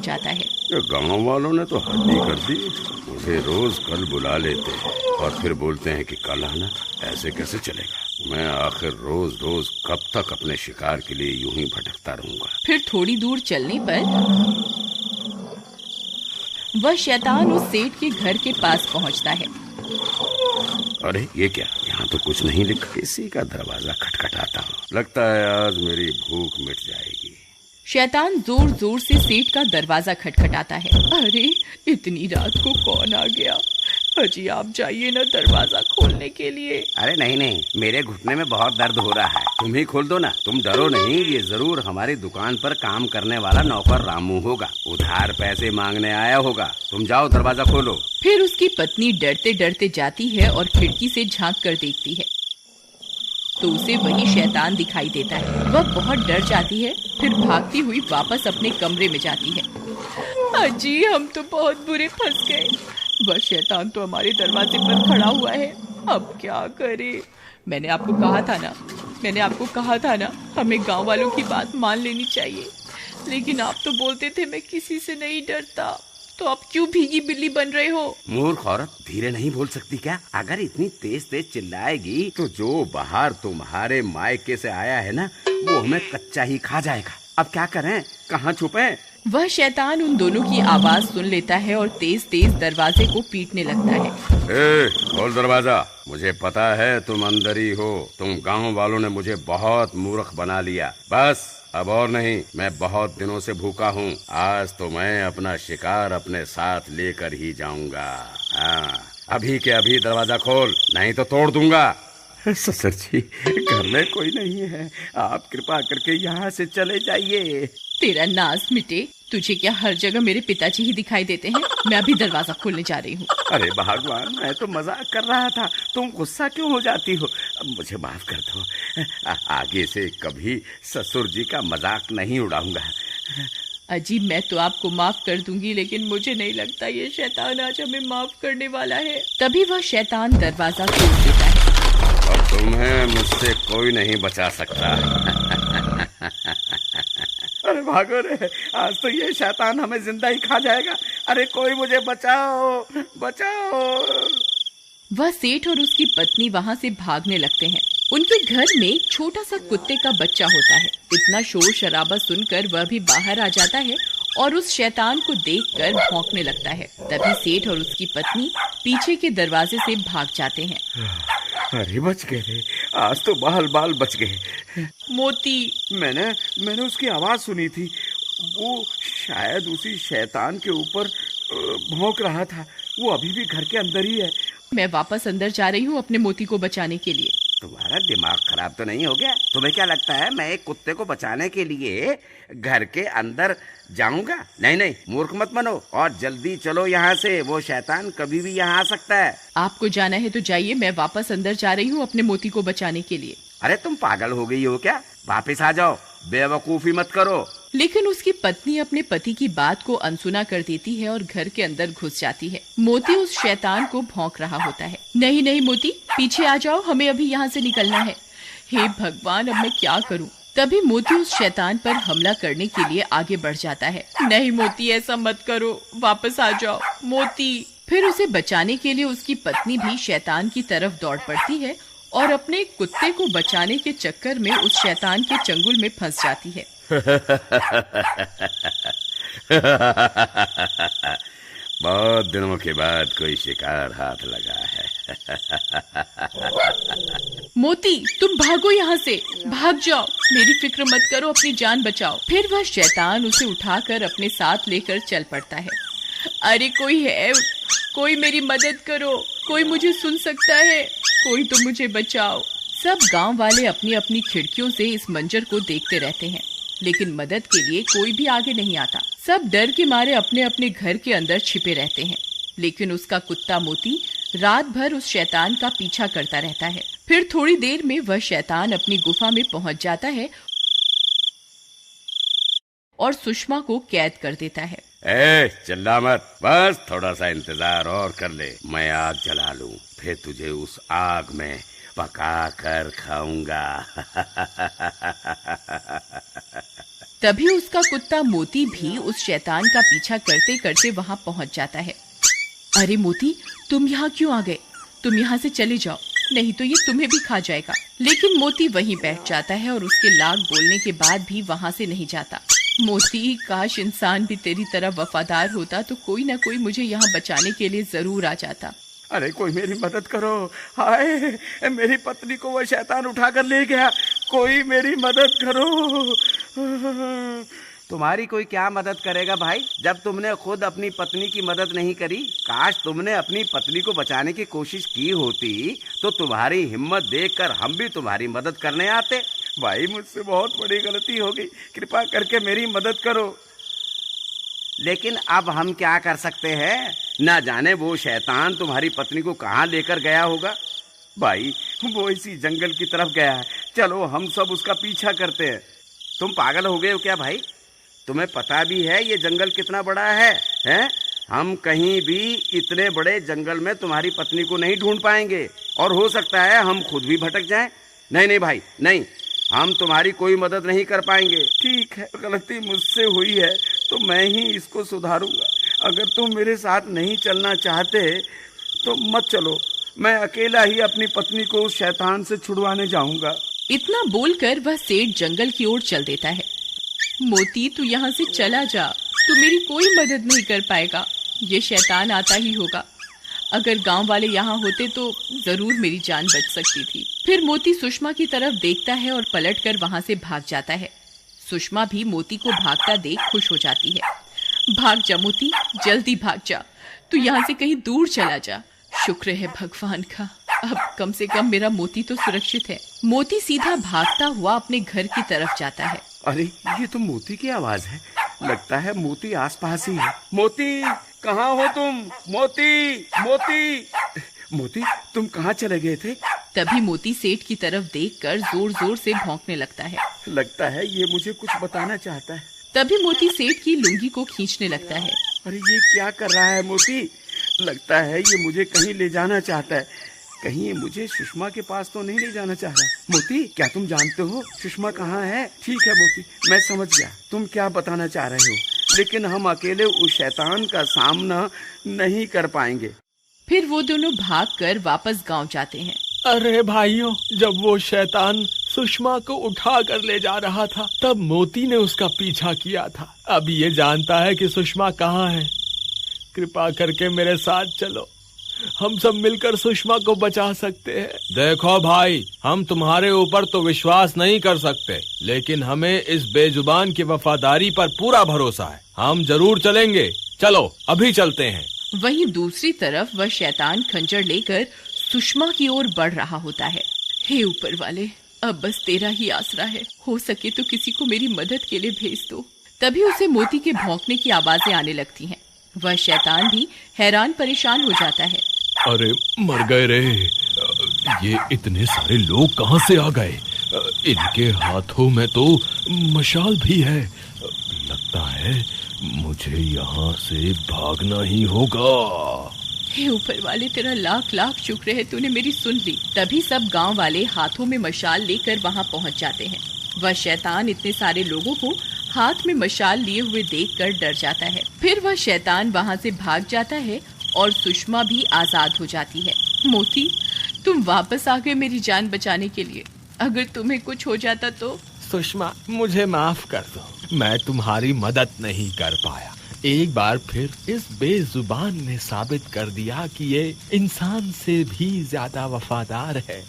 जाता है। गांव वालों ने तो हद ही कर दी, मुझे रोज कल बुला लेते हैं और फिर बोलते हैं कि कल आना। ऐसे कैसे चलेगा? मैं आखिर रोज रोज कब तक अपने शिकार के लिए यूं ही भटकता रहूंगा। फिर थोड़ी दूर चलने पर वह शैतान उस सेठ के घर के पास पहुंचता है। अरे ये क्या, यहाँ तो कुछ नहीं लिखा। किसी का दरवाजा खटखटाता हूँ, लगता है आज मेरी भूख मिट जाएगी। शैतान जोर जोर से सेठ का दरवाजा खटखटाता है। अरे इतनी रात को कौन आ गया? अजी आप जाइए ना दरवाजा खोलने के लिए। अरे नहीं नहीं, मेरे घुटने में बहुत दर्द हो रहा है, तुम ही खोल दो ना। तुम डरो नहीं, ये जरूर हमारी दुकान पर काम करने वाला नौकर रामू होगा, उधार पैसे मांगने आया होगा। तुम जाओ दरवाजा खोलो। फिर उसकी पत्नी डरते डरते जाती है और खिड़की से झांक कर देखती है तो उसे वही शैतान दिखाई देता है। वह बहुत डर जाती है, फिर भागती हुई वापस अपने कमरे में जाती है। अजी हम तो बहुत बुरे फंस गए, वह शैतान तो हमारे दरवाजे पर खड़ा हुआ है, अब क्या करें? मैंने आपको कहा था ना हमें गांव वालों की बात मान लेनी चाहिए, लेकिन आप तो बोलते थे मैं किसी से नहीं डरता, तो आप क्यों भीगी बिल्ली बन रहे हो? मूर्ख औरत, धीरे नहीं बोल सकती क्या? अगर इतनी तेज तेज चिल्लाएगी तो जो बाहर तुम्हारे मायके से आया है ना, वो हमें कच्चा ही खा जाएगा। अब क्या करें, कहाँ छुपे? वह शैतान उन दोनों की आवाज सुन लेता है और तेज तेज दरवाजे को पीटने लगता है। खोल दरवाजा, मुझे पता है तुम अंदर ही हो। तुम गांव वालों ने मुझे बहुत मूर्ख बना लिया, बस अब और नहीं। मैं बहुत दिनों से भूखा हूँ, आज तो मैं अपना शिकार अपने साथ लेकर ही जाऊंगा। हाँ, अभी के अभी दरवाजा खोल, नहीं तो तोड़ दूंगा। ससुर जी, घर में कोई नहीं है, आप कृपा करके यहाँ से चले जाइए। तेरा नाज मिटे, तुझे क्या हर जगह मेरे पिताजी ही दिखाई देते हैं? मैं अभी दरवाजा खोलने जा रही हूँ। अरे भगवान, मैं तो मजाक कर रहा था, तुम गुस्सा क्यों हो जाती हो? मुझे माफ कर दो, आगे से कभी ससुर जी का मजाक नहीं उड़ाऊंगा। अजी मैं तो आपको माफ कर दूंगी, लेकिन मुझे नहीं लगता ये शैतान आज हमें माफ करने वाला है। तभी वह शैतान दरवाजा खोल देता है। और तुम्हें मुझसे कोई नहीं बचा सकता। अरे भागो रे, आज तो ये शैतान हमें जिंदा ही खा जाएगा। अरे कोई मुझे बचाओ, बचाओ। वह सेठ और उसकी पत्नी वहाँ से भागने लगते हैं। उनके घर में छोटा सा कुत्ते का बच्चा होता है। इतना शोर शराबा सुनकर वह भी बाहर आ जाता है और उस शैतान को देखकर भौंकने लगता है। तभी सेठ और उसकी पत्नी पीछे के दरवाजे से भाग जाते हैं। अरे बच गए रे, आज तो बाल बाल बच गए। मोती, मैंने उसकी आवाज सुनी थी, वो शायद उसी शैतान के ऊपर भौंक रहा था। वो अभी भी घर के अंदर ही है। मैं वापस अंदर जा रही हूँ अपने मोती को बचाने के लिए। तुम्हारा दिमाग खराब तो नहीं हो गया? तुम्हें क्या लगता है मैं एक कुत्ते को बचाने के लिए घर के अंदर जाऊंगा? नहीं नहीं, मूर्ख मत बनो और जल्दी चलो यहाँ से, वो शैतान कभी भी यहाँ आ सकता है। आपको जाना है तो जाइए, मैं वापस अंदर जा रही हूँ अपने मोती को बचाने के लिए। अरे तुम पागल हो गई हो क्या? वापस आ जाओ, बेवकूफी मत करो। लेकिन उसकी पत्नी अपने पति की बात को अनसुना कर देती है और घर के अंदर घुस जाती है। मोती उस शैतान को भौंक रहा होता है। नहीं नहीं मोती, पीछे आ जाओ, हमें अभी यहाँ से निकलना है। हे भगवान, अब मैं क्या करूँ? तभी मोती उस शैतान पर हमला करने के लिए आगे बढ़ जाता है। नहीं मोती, ऐसा मत करो, वापस आ जाओ मोती। फिर उसे बचाने के लिए उसकी पत्नी भी शैतान की तरफ दौड़ पड़ती है और अपने कुत्ते को बचाने के चक्कर में उस शैतान के चंगुल में फंस जाती है। बहुत दिनों के बाद कोई शिकार हाथ लगा है। मोती, तुम भागो यहाँ से, भाग जाओ, मेरी फिक्र मत करो, अपनी जान बचाओ। फिर वह शैतान उसे उठाकर अपने साथ लेकर चल पड़ता है। अरे कोई है, कोई मेरी मदद करो, कोई मुझे सुन सकता है, कोई तो मुझे बचाओ। सब गांव वाले अपनी अपनी खिड़कियों से इस मंजर को देखते रहते हैं, लेकिन मदद के लिए कोई भी आगे नहीं आता। सब डर के मारे अपने अपने घर के अंदर छिपे रहते हैं। लेकिन उसका कुत्ता मोती रात भर उस शैतान का पीछा करता रहता है। फिर थोड़ी देर में वह शैतान अपनी गुफा में पहुंच जाता है और सुषमा को कैद कर देता है। चिल्ला मत, बस थोड़ा सा इंतजार और कर ले, मैं आग जला लूं, फिर तुझे उस आग में पका कर खाऊंगा। तभी उसका कुत्ता मोती भी उस शैतान का पीछा करते करते वहां पहुंच जाता है। अरे मोती, तुम यहाँ क्यों आ गए? तुम यहाँ से चले जाओ, नहीं तो ये तुम्हें भी खा जाएगा। लेकिन मोती वहीं बैठ जाता है और उसके लाख बोलने के बाद भी वहां से नहीं जाता। मोती, काश इंसान भी तेरी तरह वफादार होता तो कोई ना कोई मुझे यहाँ बचाने के लिए जरूर आ जाता। अरे कोई मेरी मदद करो, हाय मेरी पत्नी को वो शैतान उठाकर ले गया, कोई मेरी मदद करो। तुम्हारी कोई क्या मदद करेगा भाई, जब तुमने खुद अपनी पत्नी की मदद नहीं करी। काश तुमने अपनी पत्नी को बचाने की कोशिश की होती तो तुम्हारी हिम्मत देखकर हम भी तुम्हारी मदद करने आते। भाई मुझसे बहुत बड़ी गलती हो गई, कृपा करके मेरी मदद करो। लेकिन अब हम क्या कर सकते हैं, ना जाने वो शैतान तुम्हारी पत्नी को कहाँ लेकर गया होगा। भाई वो इसी जंगल की तरफ गया है, चलो हम सब उसका पीछा करते हैं। तुम पागल हो गए हो क्या भाई? तुम्हें पता भी है ये जंगल कितना बड़ा है, हैं? हम कहीं भी इतने बड़े जंगल में तुम्हारी पत्नी को नहीं ढूंढ पाएंगे और हो सकता है हम खुद भी भटक जाएं। नहीं नहीं भाई नहीं, हम तुम्हारी कोई मदद नहीं कर पाएंगे। ठीक है, गलती मुझसे हुई है तो मैं ही इसको सुधारूंगा। अगर तुम मेरे साथ नहीं चलना चाहते तो मत चलो, मैं अकेला ही अपनी पत्नी को उस शैतान से छुड़वाने जाऊंगा। इतना बोलकर वह सेठ जंगल की ओर चल देता है। मोती, तू यहाँ से चला जा, तू मेरी कोई मदद नहीं कर पाएगा, ये शैतान आता ही होगा। अगर गांव वाले यहाँ होते तो जरूर मेरी जान बच सकती थी। फिर मोती सुषमा की तरफ देखता है और पलटकर वहां से भाग जाता है। सुषमा भी मोती को भागता देख खुश हो जाती है। भाग जा मोती, जल्दी भाग जा, तू यहाँ से कहीं दूर चला जा। शुक्र है भगवान का, अब कम से कम मेरा मोती तो सुरक्षित है। मोती सीधा भागता हुआ अपने घर की तरफ जाता है। अरे ये तो मोती की आवाज है, लगता है मोती आसपास ही है। मोती, कहाँ हो तुम? मोती, मोती, मोती, तुम कहाँ चले गए थे? तभी मोती सेठ की तरफ देखकर जोर जोर से भौंकने लगता है। लगता है ये मुझे कुछ बताना चाहता है। तभी मोती सेठ की लुंगी को खींचने लगता है। अरे ये क्या कर रहा है मोती? लगता है ये मुझे कहीं ले जाना चाहता है। कहीं ये मुझे सुषमा के पास तो नहीं ले जाना चाह रहा। मोती, क्या तुम जानते हो सुषमा कहाँ है? ठीक है मोती, मैं समझ गया तुम क्या बताना चाह रहे हो, लेकिन हम अकेले उस शैतान का सामना नहीं कर पाएंगे। फिर वो दोनों भागकर वापस गांव जाते हैं। अरे भाइयों, जब वो शैतान सुषमा को उठा कर ले जा रहा था तब मोती ने उसका पीछा किया था। अब ये जानता है कि सुषमा कहाँ है। कृपा करके मेरे साथ चलो, हम सब मिलकर सुषमा को बचा सकते हैं। देखो भाई, हम तुम्हारे ऊपर तो विश्वास नहीं कर सकते, लेकिन हमें इस बेजुबान की वफादारी पर पूरा भरोसा है। हम जरूर चलेंगे, चलो अभी चलते हैं। वहीं दूसरी तरफ वह शैतान खंजर लेकर सुषमा की ओर बढ़ रहा होता है। हे ऊपर वाले, अब बस तेरा ही आसरा है, हो सके तो किसी को मेरी मदद के लिए भेज दो। तभी उसे मोती के भौंकने की आवाजें आने लगती हैं। वह शैतान भी हैरान परेशान हो जाता है। अरे मर गए रे, ये इतने सारे लोग कहाँ से आ गए? इनके हाथों में तो मशाल भी है। लगता है मुझे यहाँ से भागना ही होगा। हे ऊपर वाले, तेरा लाख लाख शुक्र है, तूने मेरी सुन ली। तभी सब गांव वाले हाथों में मशाल लेकर वहां पहुंच जाते हैं। वह शैतान इतने सारे लोगों को हाथ में मशाल लिए हुए देखकर डर जाता है। फिर वह शैतान वहां से भाग जाता है और सुषमा भी आजाद हो जाती है। मोती, तुम वापस आ गए मेरी जान बचाने के लिए। अगर तुम्हें कुछ हो जाता तो? सुषमा, मुझे माफ कर दो, मैं तुम्हारी मदद नहीं कर पाया। एक बार फिर इस बेजुबान ने साबित कर दिया कि ये इंसान से भी ज्यादा वफादार है।